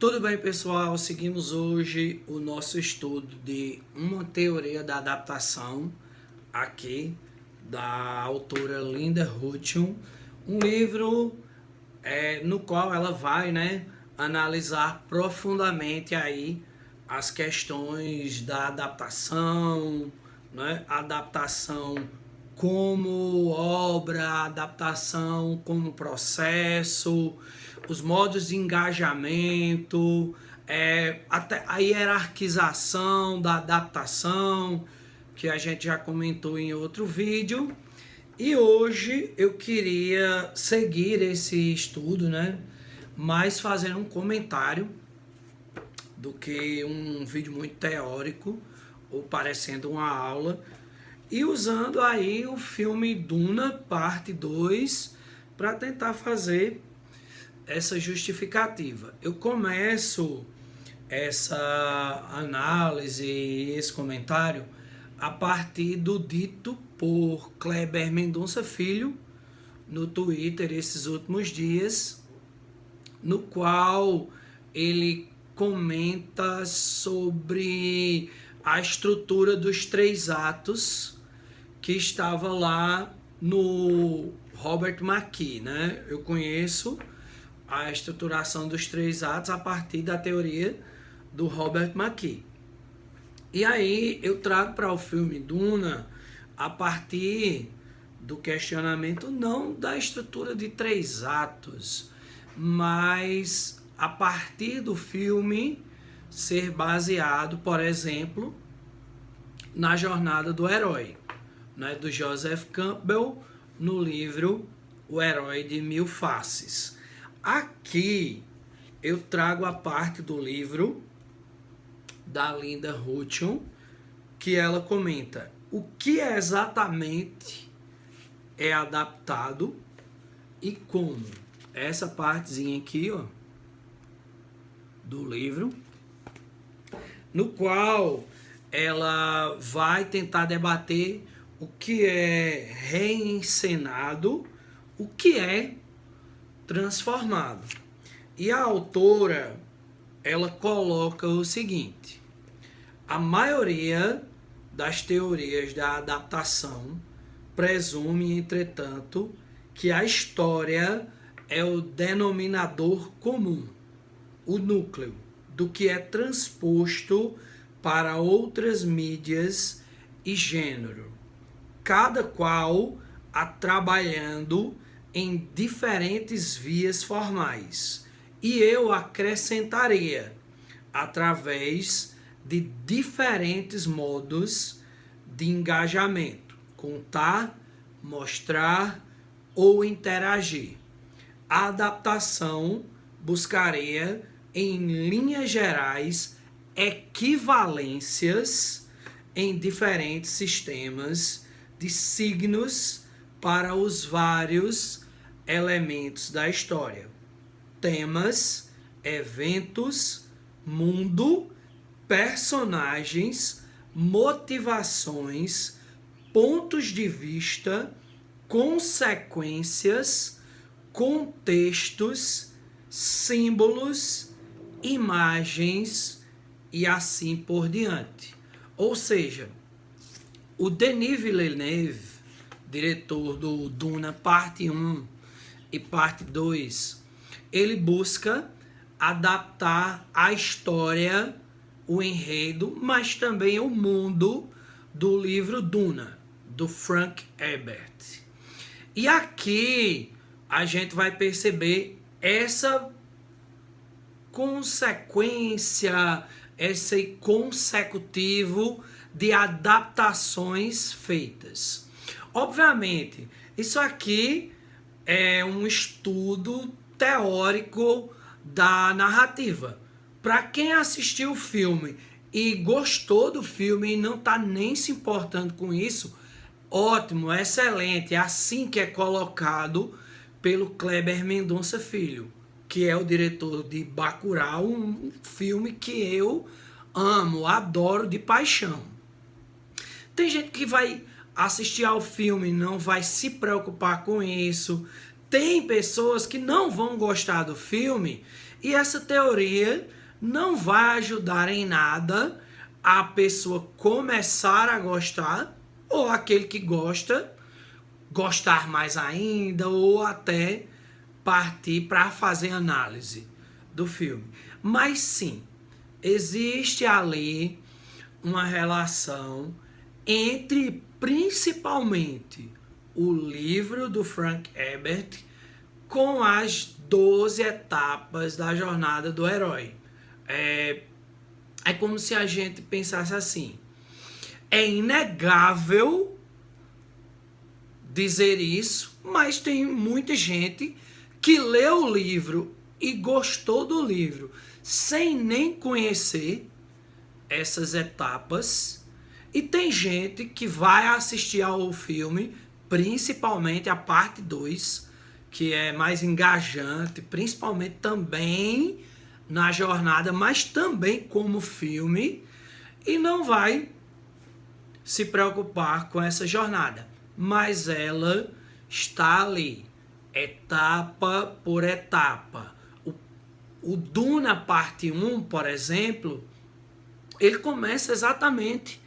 Tudo bem, pessoal? Seguimos hoje o nosso estudo de uma teoria da adaptação aqui da autora Linda Hutton, um livro no qual ela vai, analisar profundamente aí as questões da adaptação, adaptação como obra, adaptação como processo, os modos de engajamento, até a hierarquização da adaptação, que a gente já comentou em outro vídeo. E hoje eu queria seguir esse estudo, mas fazendo um comentário do que um vídeo muito teórico ou parecendo uma aula, e usando aí o filme Duna, parte 2, para tentar fazer essa justificativa. Eu começo essa análise e esse comentário a partir do dito por Kleber Mendonça Filho no Twitter esses últimos dias, no qual ele comenta sobre a estrutura dos 3 atos que estava lá no Robert McKee, Eu conheço a estruturação dos 3 atos a partir da teoria do Robert McKee. E aí eu trago para o filme Duna a partir do questionamento não da estrutura de 3 atos, mas a partir do filme ser baseado, por exemplo, na jornada do herói, do Joseph Campbell, no livro O Herói de Mil Faces. Aqui eu trago a parte do livro da Linda Hutton, que ela comenta o que exatamente é adaptado e como. Essa partezinha aqui, do livro, no qual ela vai tentar debater o que é reencenado, o que é transformado. E a autora, ela coloca o seguinte: a maioria das teorias da adaptação presume, entretanto, que a história é o denominador comum, o núcleo do que é transposto para outras mídias e gênero, cada qual a trabalhando em diferentes vias formais. E eu acrescentaria, através de diferentes modos de engajamento, contar, mostrar ou interagir. A adaptação buscaria, em linhas gerais, equivalências em diferentes sistemas de signos para os vários elementos da história: temas, eventos, mundo, personagens, motivações, pontos de vista, consequências, contextos, símbolos, imagens e assim por diante. Ou seja, o Denis Villeneuve, diretor do Duna parte 1 e parte 2, ele busca adaptar a história, o enredo, mas também o mundo do livro Duna, do Frank Herbert. E aqui a gente vai perceber essa consequência, esse consecutivo de adaptações feitas. Obviamente, isso aqui é um estudo teórico da narrativa. Para quem assistiu o filme e gostou do filme e não está nem se importando com isso, ótimo, excelente. É assim que é colocado pelo Kleber Mendonça Filho, que é o diretor de Bacurau, um filme que eu amo, adoro de paixão. Tem gente que vai assistir ao filme e não vai se preocupar com isso. Tem pessoas que não vão gostar do filme E essa teoria não vai ajudar em nada a pessoa começar a gostar, ou aquele que gosta, gostar mais ainda, ou até partir para fazer análise do filme. Mas sim, existe ali uma relação entre principalmente o livro do Frank Herbert com as 12 etapas da jornada do herói. É como se a gente pensasse assim: é inegável dizer isso, mas tem muita gente que leu o livro e gostou do livro sem nem conhecer essas etapas, e tem gente que vai assistir ao filme, principalmente a parte 2, que é mais engajante, principalmente também na jornada, mas também como filme, e não vai se preocupar com essa jornada, mas ela está ali, etapa por etapa. O Duna parte 1, por exemplo, ele começa exatamente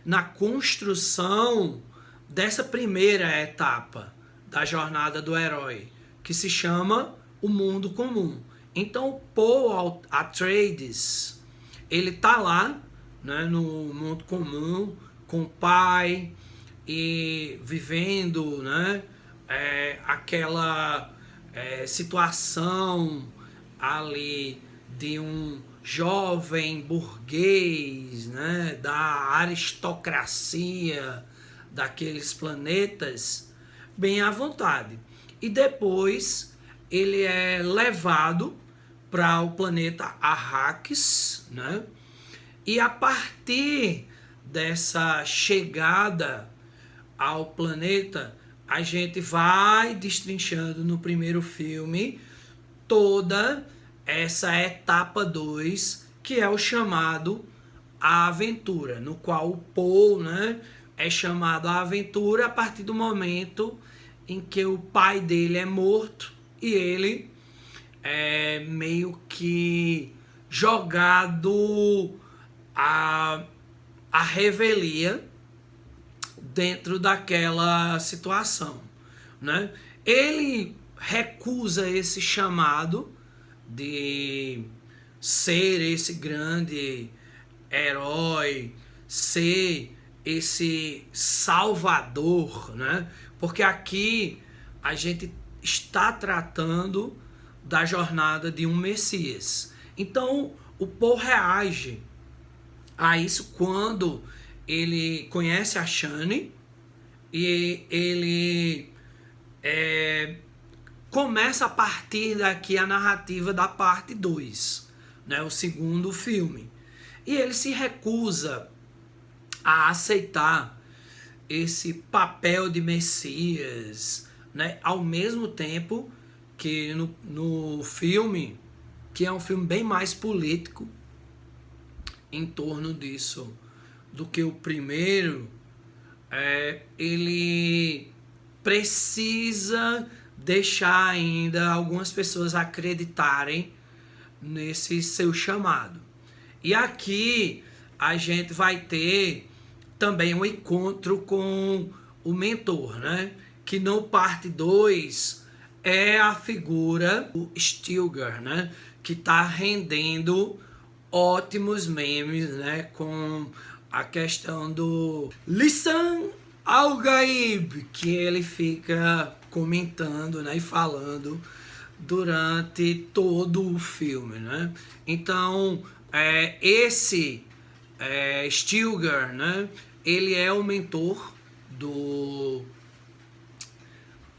na construção dessa primeira etapa da jornada do herói, que se chama o mundo comum. Então o Paul Atreides, ele tá lá, né, no mundo comum, com o pai, e vivendo, né, aquela situação ali de um jovem burguês, né, da aristocracia daqueles planetas, bem à vontade. E depois ele é levado para o planeta Arrakis, né? E a partir dessa chegada ao planeta, a gente vai destrinchando no primeiro filme toda essa etapa 2, que é o chamado A Aventura, no qual o Paul, né, é chamado à aventura a partir do momento em que o pai dele é morto e ele é meio que jogado à revelia dentro daquela situação, né? Ele recusa esse chamado de ser esse grande herói, ser esse salvador, né? Porque aqui a gente está tratando da jornada de um Messias. Então o Paul reage a isso quando ele conhece a Shani e ele começa a partir daqui a narrativa da parte 2, né, o segundo filme. E ele se recusa a aceitar esse papel de Messias, né, ao mesmo tempo que no filme, que é um filme bem mais político em torno disso do que o primeiro, ele precisa deixar ainda algumas pessoas acreditarem nesse seu chamado. E aqui a gente vai ter também um encontro com o mentor, né? Que no parte 2 é a figura do Stilgar, né? Que está rendendo ótimos memes, né? Com a questão do Lisan Al-Gaib, que ele fica comentando, né, e falando durante todo o filme, né? Então, esse Stilgar, né, ele é o mentor do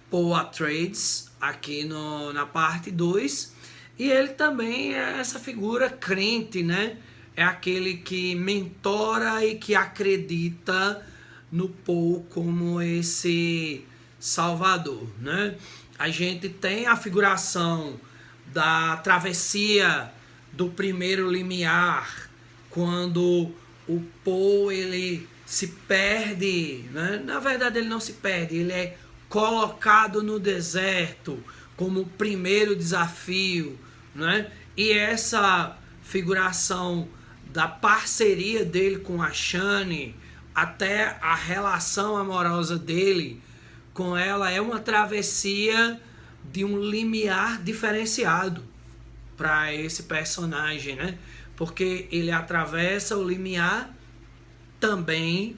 Paul Atreides aqui na parte 2, e ele também é essa figura crente, né? É aquele que mentora e que acredita no Paul como esse salvador, né? A gente tem a figuração da travessia do primeiro limiar, quando o Paul ele se perde, né? Na verdade ele não se perde, ele é colocado no deserto como o primeiro desafio, né? E essa figuração da parceria dele com a Shani, até a relação amorosa dele com ela, é uma travessia de um limiar diferenciado para esse personagem, né? Porque ele atravessa o limiar também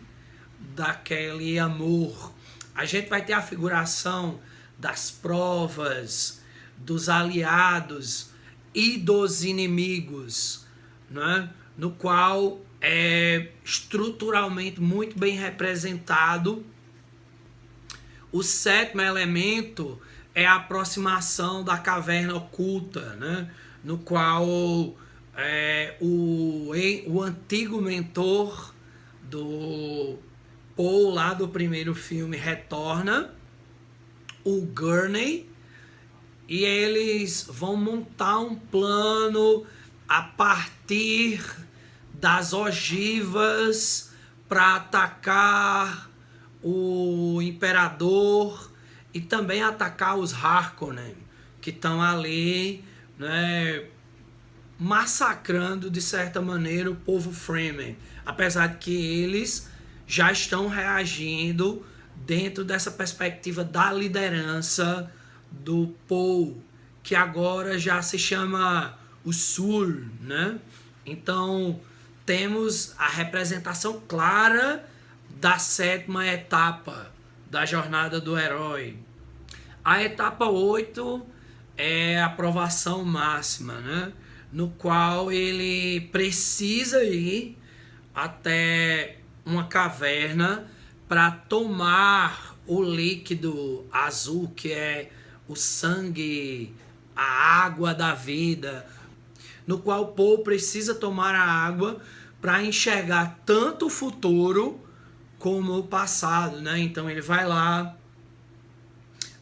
daquele amor. A gente vai ter a figuração das provas, dos aliados e dos inimigos, né? No qual é estruturalmente muito bem representado. O sétimo elemento é a aproximação da caverna oculta, né? No qual o antigo mentor do Paul lá do primeiro filme retorna, o Gurney, e eles vão montar um plano a partir das ogivas para atacar o imperador e também atacar os Harkonnen, que estão ali, né, massacrando de certa maneira o povo Fremen, apesar de que eles já estão reagindo dentro dessa perspectiva da liderança do Paul, que agora já se chama o Sul, né? Então temos a representação clara da sétima etapa da jornada do herói. A etapa 8 é a aprovação máxima, né? No qual ele precisa ir até uma caverna para tomar o líquido azul, que é o sangue, a água da vida, no qual Paul precisa tomar a água para enxergar tanto o futuro como o passado, né? Então ele vai lá,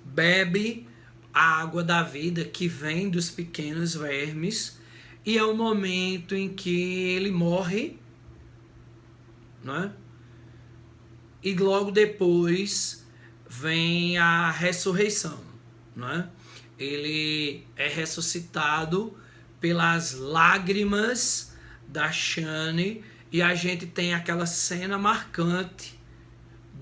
bebe a água da vida que vem dos pequenos vermes, e é o momento em que ele morre, né? E logo depois vem a ressurreição, né? Ele é ressuscitado pelas lágrimas da Shani, e a gente tem aquela cena marcante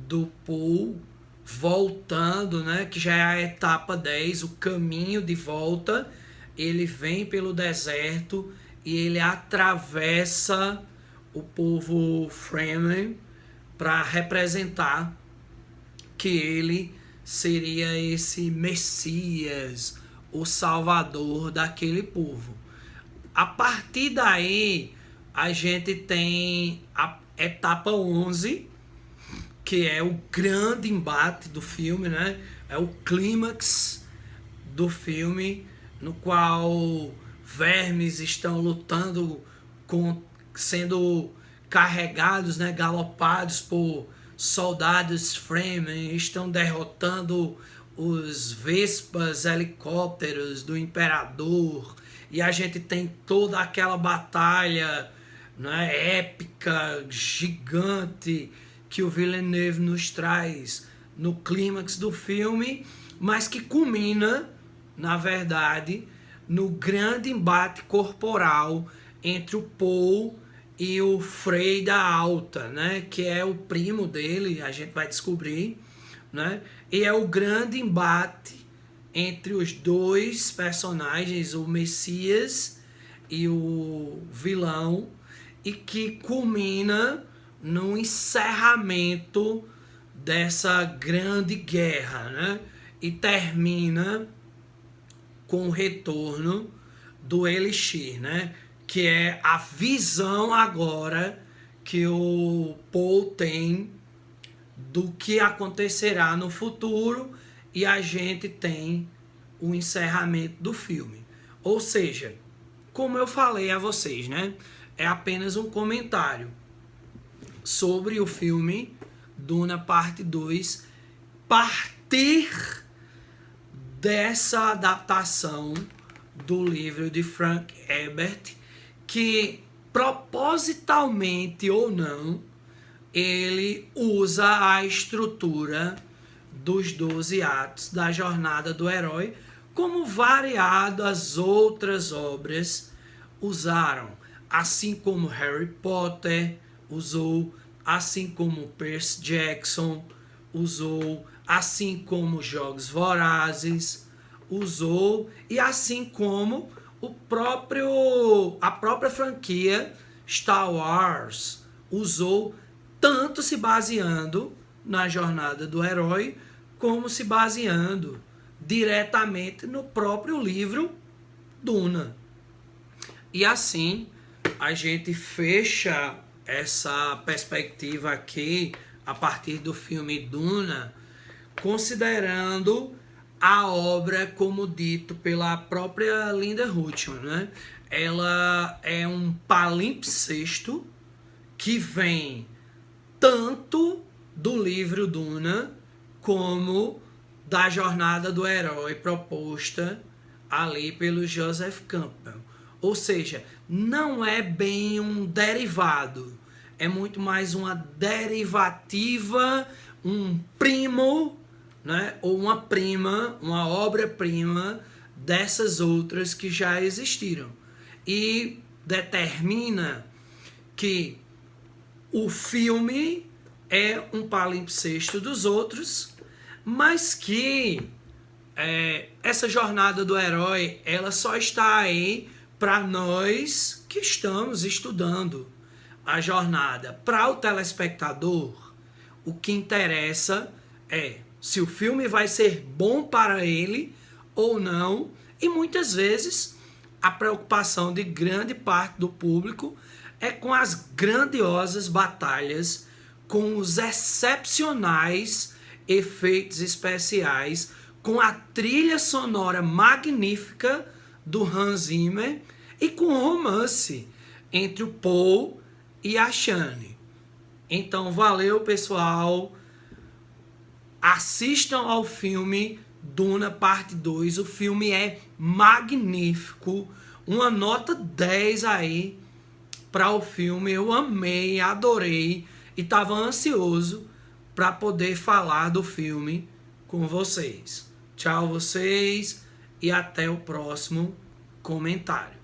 do Paul voltando, né? Que já é a etapa 10, o caminho de volta. Ele vem pelo deserto e ele atravessa o povo Fremen para representar que ele seria esse Messias, o Salvador daquele povo. A partir daí, a gente tem a etapa 11, que é o grande embate do filme, né? É o clímax do filme, no qual vermes estão lutando, sendo carregados, né, galopados por soldados Fremen, estão derrotando os Vespas helicópteros do imperador, e a gente tem toda aquela batalha, né, épica, gigante, que o Villeneuve nos traz no clímax do filme, mas que culmina, na verdade, no grande embate corporal entre o Paul e o Frey da Alta, né, que é o primo dele, a gente vai descobrir, né, e é o grande embate entre os dois personagens, o Messias e o vilão, e que culmina no encerramento dessa grande guerra, né, e termina com o retorno do Elixir, né, que é a visão agora que o Paul tem do que acontecerá no futuro, e a gente tem o encerramento do filme. Ou seja, como eu falei a vocês, né, é apenas um comentário sobre o filme Duna Parte 2, partir dessa adaptação do livro de Frank Herbert, que propositalmente ou não, ele usa a estrutura dos 12 atos da jornada do herói como variadas outras obras usaram, assim como Harry Potter usou, assim como Percy Jackson usou, assim como Jogos Vorazes usou, e assim como a própria franquia Star Wars usou, tanto se baseando na jornada do herói, como se baseando diretamente no próprio livro Duna. E assim a gente fecha essa perspectiva aqui a partir do filme Duna, considerando a obra como dito pela própria Linda Hutton, né? Ela é um palimpsesto que vem tanto do livro Duna como da jornada do herói proposta ali pelo Joseph Campbell. Ou seja, não é bem um derivado, é muito mais uma derivativa, um primo, né? Ou uma prima, uma obra-prima dessas outras que já existiram. E determina que o filme é um palimpsesto dos outros, mas que essa jornada do herói, ela só está aí para nós que estamos estudando a jornada. Para o telespectador, o que interessa é se o filme vai ser bom para ele ou não, e muitas vezes a preocupação de grande parte do público é com as grandiosas batalhas, com os excepcionais efeitos especiais, com a trilha sonora magnífica do Hans Zimmer e com o romance entre o Paul e a Shani. Então, valeu, pessoal. Assistam ao filme Duna Parte 2. O filme é magnífico. Uma nota 10 aí para o filme. Eu amei, adorei e estava ansioso para poder falar do filme com vocês. Tchau, vocês, e até o próximo comentário.